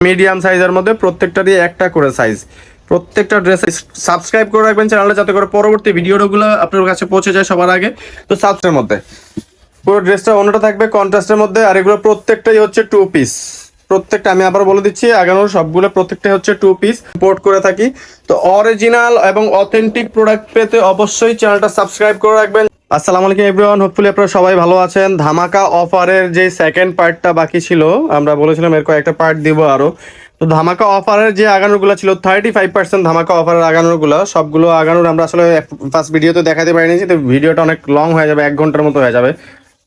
Medium সাইজের মধ্যে প্রত্যেকটারই একটা করে সাইজ। প্রত্যেকটা ড্রেস সাবস্ক্রাইব করে রাখবেন চ্যানেলে, যাতে করে পরবর্তী ভিডিওগুলো আপনার কাছে পৌঁছে যায় সবার আগে। তো সাবস্ক্রাইবের মধ্যে পুরো ড্রেসটা অন্যটা থাকবে কন্ট্রাস্টের মধ্যে, আর এগুলো প্রত্যেকটাই হচ্ছে টু পিস। প্রত্যেকটা আমি আবার বলে দিচ্ছি, আগানোর সবগুলো প্রত্যেকটাই হচ্ছে টু পিস ইম্পোর্ট করে থাকি। তো অরিজিনাল এবং অথেন্টিক প্রোডাক্ট পেতে অবশ্যই চ্যানেলটা সাবস্ক্রাইব করে রাখবেন। আসসালামু আলাইকুম এভরিওয়ান, হোপফুলি আপনারা সবাই ভালো আছেন। ধামাকা অফারের যে সেকেন্ড পার্টটা বাকি ছিল, আমরা বলেছিলাম এর কয়েকটা পার্ট দিব আরো। তো ধামাকা অফারের যে আগানোরগুলো ছিল 35% ধামাকা অফারের আগানোরগুলো, সবগুলো আগানোর আমরা আসলে ফার্স্ট ভিডিওতে দেখাতে পারিনি, তো ভিডিওটা অনেক লং হয়ে যাবে, 1 ঘন্টার মতো হয়ে যাবে।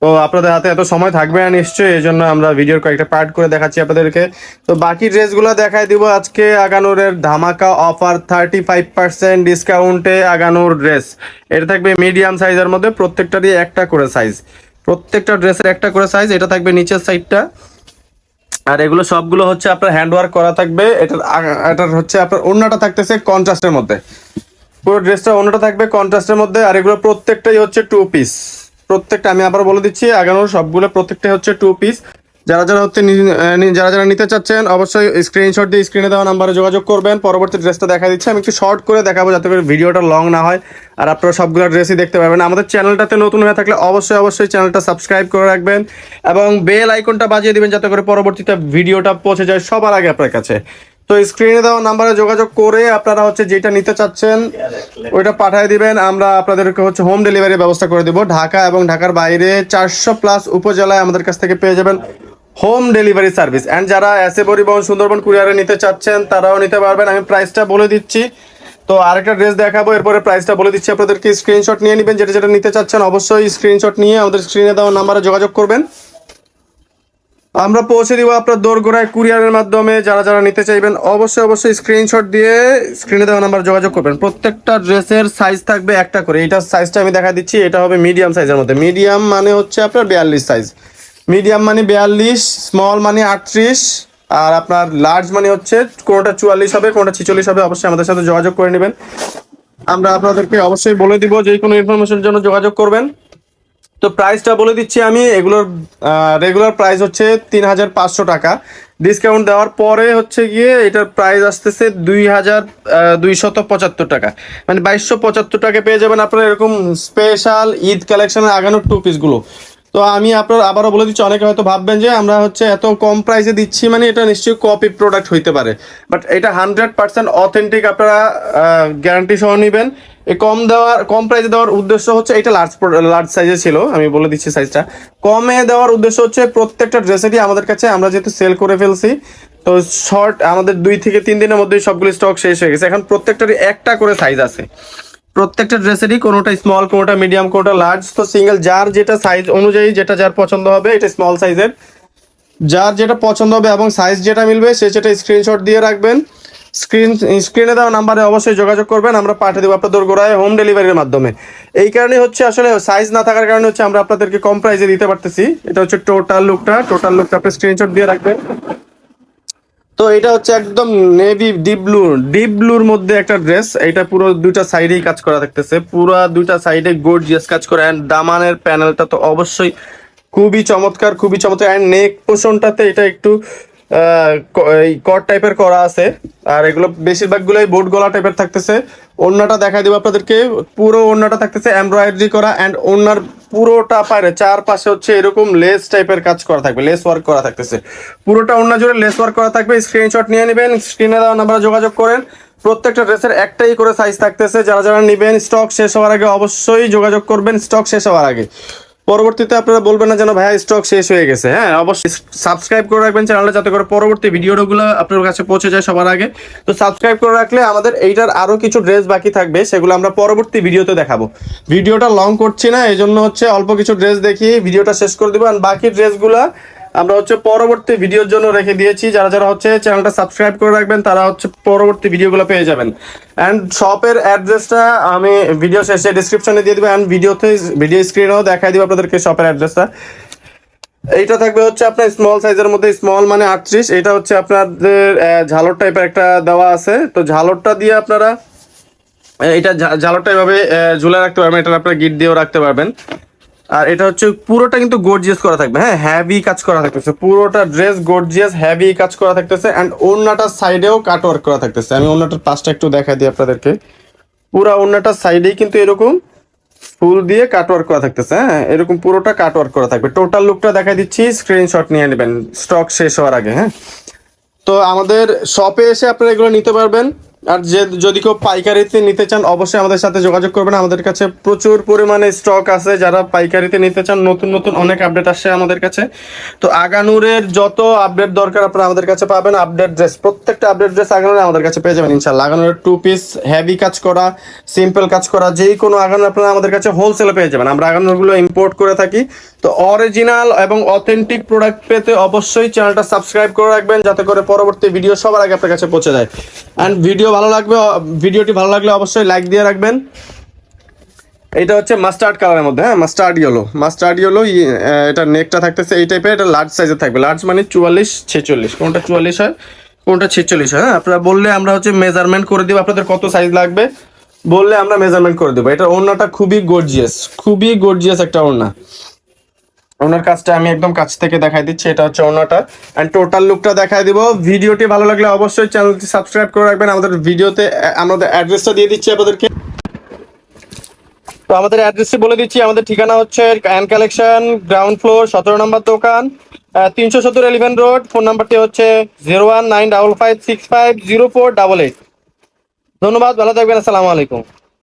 তো আপনাদের হাতে এত সময় থাকবে না নিশ্চয়ই, এই জন্য আমরা ভিডিওর কয়েকটা পার্ট করে দেখাচ্ছি আপনাদেরকে। তো বাকি ড্রেসগুলো দেখাই দিব আজকে। আগানোরের ধামাকা অফার 35% ডিসকাউন্টে আগানোর ড্রেস। এটা থাকবে মিডিয়াম সাইজের মধ্যে, প্রত্যেকটারই একটা করে সাইজ। প্রত্যেকটা ড্রেসের একটা করে সাইজ। এটা থাকবে নিচের সাইডটা, আর এগুলো সবগুলো হচ্ছে আপনার হ্যান্ডওয়ার্ক করা থাকবে। এটার হচ্ছে আপনার ওড়নাটা থাকতেছে কন্ট্রাস্টের মধ্যে। পুরো ড্রেসটা ওড়নাটা থাকবে কন্ট্রাস্টের মধ্যে, আর এগুলো প্রত্যেকটাই হচ্ছে টু পিস। প্রত্যেকটা আমি আবার বলে দিচ্ছি, আগানোর সবগুলো প্রত্যেকটাই হচ্ছে টু পিস। যারা যারা হচ্ছে যারা যারা নিতে চাচ্ছেন অবশ্যই স্ক্রিনশট দিয়ে স্ক্রিনে দেওয়া নাম্বারে যোগাযোগ করবেন। পরবর্তী ড্রেসটা দেখা দিচ্ছে, আমি একটু শর্ট করে দেখাবো যাতে করে ভিডিওটা লং না হয়, আর আপনারা সবগুলো ড্রেসই দেখতে পাবেন। আমাদের চ্যানেলটাতে নতুন হয়ে থাকলে অবশ্যই চ্যানেলটা সাবস্ক্রাইব করে রাখবেন এবং বেল আইকনটা বাজিয়ে দিবেন, যাতে করে পরবর্তীতে ভিডিওটা পৌঁছে যায় সবার আগে আপনার কাছে। তো স্ক্রিনে দেওয়া নাম্বারে যোগাযোগ করে আপনারা হচ্ছে যেটা নিতে চাচ্ছেন ওইটা পাঠিয়ে দিবেন। আমরা আপনাদেরকে হচ্ছে হোম ডেলিভারি ব্যবস্থা করে দেবো। ঢাকা এবং ঢাকার বাইরে 400+ উপজেলায় আমাদের কাছ থেকে পেয়ে যাবেন হোম ডেলিভারি সার্ভিস। অ্যান্ড যারা এসএ পরিবহন সুন্দরবন কুরিয়ারে নিতে চাচ্ছেন তারাও নিতে পারবেন। আমি প্রাইসটা বলে দিচ্ছি। তো আরেকটা ড্রেস দেখাবো, এরপরে প্রাইসটা বলে দিচ্ছি আপনাদেরকে। স্ক্রিনশট নিয়ে নেবেন, যেটা যেটা নিতে চাচ্ছেন অবশ্যই স্ক্রিনশট নিয়ে আমাদের স্ক্রিনে দেওয়া নাম্বারে যোগাযোগ করবেন। আমরা পৌঁছে দিব আপনার দোরগোড়ায় কুরিয়ারের মাধ্যমে। যারা যারা নিতে চাইবেন অবশ্যই স্ক্রিনশট দিয়ে স্ক্রিনে দেওয়া নাম্বার যোগাযোগ করবেন। প্রত্যেকটা ড্রেসের সাইজ থাকবে একটা করে। এটার সাইজটা আমি দেখা দিচ্ছি, এটা হবে মিডিয়াম সাইজের মধ্যে। মিডিয়াম মানে হচ্ছে আপনার 42 সাইজ। মিডিয়াম মানে 42, স্মল মানে 38, আর আপনার লার্জ মানে হচ্ছে কোনোটা 44 হবে, কোনোটা 46 হবে। অবশ্যই আমাদের সাথে যোগাযোগ করে নেবেন। আমরা আপনাদেরকে অবশ্যই বলে দিব যে কোনো ইনফরমেশনের জন্য যোগাযোগ করবেন। তো প্রাইসটা বলে দিচ্ছি আমি। এগুলোর রেগুলার প্রাইস হচ্ছে 3500 টাকা। ডিসকাউন্ট দেওয়ার পরে হচ্ছে গিয়ে এটার প্রাইস আসতেছে 2275 টাকা, মানে 2275 টাকা পেয়ে যাবেন আপনারা এরকম স্পেশাল ঈদ কালেকশনের আগানোর টু পিসগুলো। তো আমি আপনার আবারও বলে দিচ্ছি, অনেকে হয়তো ভাববেন যে আমরা হচ্ছে এত কম প্রাইসে দিচ্ছি মানে এটা নিশ্চয়ই কপি প্রোডাক্ট হইতে পারে, বাট এটা 100% অথেন্টিক। আপনারা গ্যারান্টি সহ নেবেন। এই কম প্রাইসে দেওয়ার উদ্দেশ্য হচ্ছে, এটা লার্জ সাইজে ছিল, আমি বলে দিচ্ছি সাইজটা। কমে দেওয়ার উদ্দেশ্য হচ্ছে প্রত্যেকটা ড্রেসেরই আমাদের কাছে, আমরা যেহেতু সেল করে ফেলছি, তো শর্ট আমাদের 2 থেকে 3 দিনের মধ্যেই সবগুলো স্টক শেষ হয়ে গেছে। এখন প্রত্যেকটারই একটা করে সাইজ আছে। প্রত্যেকটা ড্রেসেরই কোনোটা স্মল, কোনোটা মিডিয়াম, কোনোটা লার্জ। তো সিঙ্গেল যার যেটা সাইজ অনুযায়ী যেটা যার পছন্দ হবে, এটা স্মল সাইজের। যার যেটা পছন্দ হবে এবং সাইজ যেটা মিলবে সে সেটা স্ক্রিনশট দিয়ে রাখবেন। স্ক্রিনে দেওয়া নাম্বারে অবশ্যই যোগাযোগ করবেন। আমরা পাঠিয়ে দেবো আপনাদের গোড়ায় হোম ডেলিভারির মাধ্যমে। এই কারণে হচ্ছে আসলে সাইজ না থাকার কারণে হচ্ছে আমরা আপনাদেরকে কম প্রাইসে দিতে পারতেছি। এটা হচ্ছে টোটাল লুকটা আপনি স্ক্রিনশট দিয়ে রাখবেন। তো এটা হচ্ছে একদম নেভি ডিপ ব্লুর মধ্যে একটা ড্রেস। এটা পুরো দুইটা সাইডেই কাজ করা থাকতেছে, পুরো দুইটা সাইডে গর্জিয়াস কাজ করা। অ্যান্ড দামানের প্যানেলটা তো অবশ্যই খুবই চমৎকার। অ্যান্ড নেক পোর্শনটাতে এটা একটু কট টাইপের করা আছে, আর এগুলো বেশিরভাগগুলোই বোট গলা টাইপের থাকতেছে। ওড়নাটা দেখাই দেবো আপনাদেরকে। পুরো ওড়নাটা থাকতেছে এমব্রয়ডারি করা, অ্যান্ড ওড়নার পুরোটা পারে চারপাশে হচ্ছে এরকম লেস টাইপের কাজ করা থাকবে, লেস ওয়ার্ক করা থাকতেছে। পুরোটা ওড়না জুড়ে লেস ওয়ার্ক করা থাকবে। স্ক্রিনশট নিয়ে নেবেন, স্ক্রিনে দেওয়া নাম্বারে যোগাযোগ করেন। প্রত্যেকটা ড্রেসের একটাই করে সাইজ থাকতেছে। যারা যারা নেবেন স্টক শেষ হওয়ার আগে অবশ্যই যোগাযোগ করবেন, স্টক শেষ হওয়ার আগে। পরবর্তীতে আপনারা বলবেন না যেন ভাইয়া স্টক শেষ হয়ে গেছে। হ্যাঁ, অবশ্যই সাবস্ক্রাইব করে রাখবেন চ্যানেলটা, যাতে করে পরবর্তী ভিডিওগুলো আপনার কাছে পৌঁছে যায় সবার আগে। তো সাবস্ক্রাইব করে রাখলে আমাদের এইটার আরো কিছু ড্রেস বাকি থাকবে, সেগুলো আমরা পরবর্তী ভিডিওতে দেখাবো। ভিডিওটা লং করছি না, এই জন্য হচ্ছে অল্প কিছু ড্রেস দেখিয়ে ভিডিওটা শেষ করে দেবো। আর বাকি ড্রেসগুলো আমরা হচ্ছে পরবর্তী ভিডিওর জন্য রেখে দিয়েছি। যারা যারা হচ্ছে চ্যানেলটা সাবস্ক্রাইব করে রাখবেন তারা হচ্ছে পরবর্তী ভিডিওগুলো পেয়ে যাবেন। অ্যান্ড শপের অ্যাড্রেসটা আমি ভিডিও শেষে ডিসক্রিপশনে দিয়ে দেবো, অ্যান্ড ভিডিও স্ক্রিনেও দেখাই দিব আপনাদেরকে শপের অ্যাড্রেসটা। এইটা থাকবে হচ্ছে আপনার স্মল সাইজের মধ্যে, স্মল মানে 38। এটা হচ্ছে আপনাদের ঝালর টাইপের একটা দেওয়া আছে। তো ঝালরটা দিয়ে আপনারা এটা ঝালরটা এভাবে ঝুলে রাখতে পারবেন। এটা আপনারা গিট দিয়েও রাখতে পারবেন। আর এটা হচ্ছে পুরোটা কিন্তু গর্জিয়াস করা থাকবে, হ্যাঁ হেভি কাজ করা থাকতেছে, পুরোটা ড্রেস গর্জিয়াস হেভি কাজ করা থাকতেছে। অ্যান্ড ওড়নাটার সাইডেও কাট ওয়ার্ক করা থাকতেছে। আমি ওড়নাটার পাশটা একটু দেখা দিই আপনাদেরকে। পুরা ওড়নাটার সাইডেই কিন্তু এরকম ফুল দিয়ে কাট ওয়ার্ক করা থাকতেছে, হ্যাঁ এরকম পুরোটা কাট ওয়ার্ক করা থাকবে। টোটাল লুকটা দেখা দিচ্ছি, স্ক্রিনশট নিয়ে নেবেন স্টক শেষ হওয়ার আগে, হ্যাঁ। তো আমাদের শপে এসে আপনারা এগুলো নিতে পারবেন। আর যদি কেউ পাইকারিতে নিতে চান অবশ্যই আমাদের সাথে যোগাযোগ করবেন। আমাদের কাছে প্রচুর পরিমাণে স্টক আছে। যারা পাইকারিতে নিতে চান, নতুন নতুন অনেক আপডেট আসছে আমাদের কাছে। তো আগানুরের যত আপডেট দরকার আপনারা আমাদের কাছে পাবেন। আপডেট ড্রেস, প্রত্যেকটা আপডেট ড্রেস আগানুরে আমাদের কাছে পেয়ে যাবেন ইনশাল্লাহ। আগানুরের 2 পিস হেভি কাজ করা, সিম্পল কাজ করা, যেই কোনো আগানুর আপনারা আমাদের কাছে হোলসেলে পেয়ে যাবেন। আমরা আগানুরগুলো ইম্পোর্ট করে থাকি। তো অরিজিনাল এবং অথেন্টিক প্রোডাক্ট পেতে অবশ্যই চ্যানেলটা সাবস্ক্রাইব করে রাখবেন, যাতে করে পরবর্তী ভিডিও সবার আগে আপনার কাছে পৌঁছে যায়। অ্যান্ড ভিডিওটি ভালো লাগলে অবশ্যই লাইক দিয়ে রাখবেন। এটা হচ্ছে মাস্টার্ড কালারের মধ্যে, হ্যাঁ মাস্টার্ড ইয়েলো। এটা নেকটা থাকতেছে এই টাইপের, এটা লার্জ সাইজের থাকবে। লার্জ মানে 44-46, কোনটা 44 হয় কোনটা 46 হয়, হ্যাঁ আপনারা বললে আমরা হচ্ছে মেজারমেন্ট করে দিব। আপনাদের কত সাইজ লাগবে বললে আমরা মেজারমেন্ট করে দেবো। এটা ওড়নাটা খুবই গর্জিয়াস একটা ওড়না। ওনার কাজটা আমি একদম কাছ থেকে দেখাই দিচ্ছি। এটা হচ্ছে ওনাটা, এন্ড টোটাল লুকটা দেখাই দিব। ভিডিওটি ভালো লাগলে অবশ্যই চ্যানেলটি সাবস্ক্রাইব করে রাখবেন। আমাদের ভিডিওতে আমাদের অ্যাড্রেসটা দিয়ে দিচ্ছি আপনাদেরকে। তো আমাদের অ্যাড্রেসটি বলে দিচ্ছি। আমাদের ঠিকানা হচ্ছে অ্যান কালেকশন, গ্রাউন্ড ফ্লোর, 17 নম্বর দোকান, 370 এলিভেন রোড। ফোন নাম্বারটি হচ্ছে 01955650488। ধন্যবাদ, ভালো থাকবেন, আসসালামু আলাইকুম।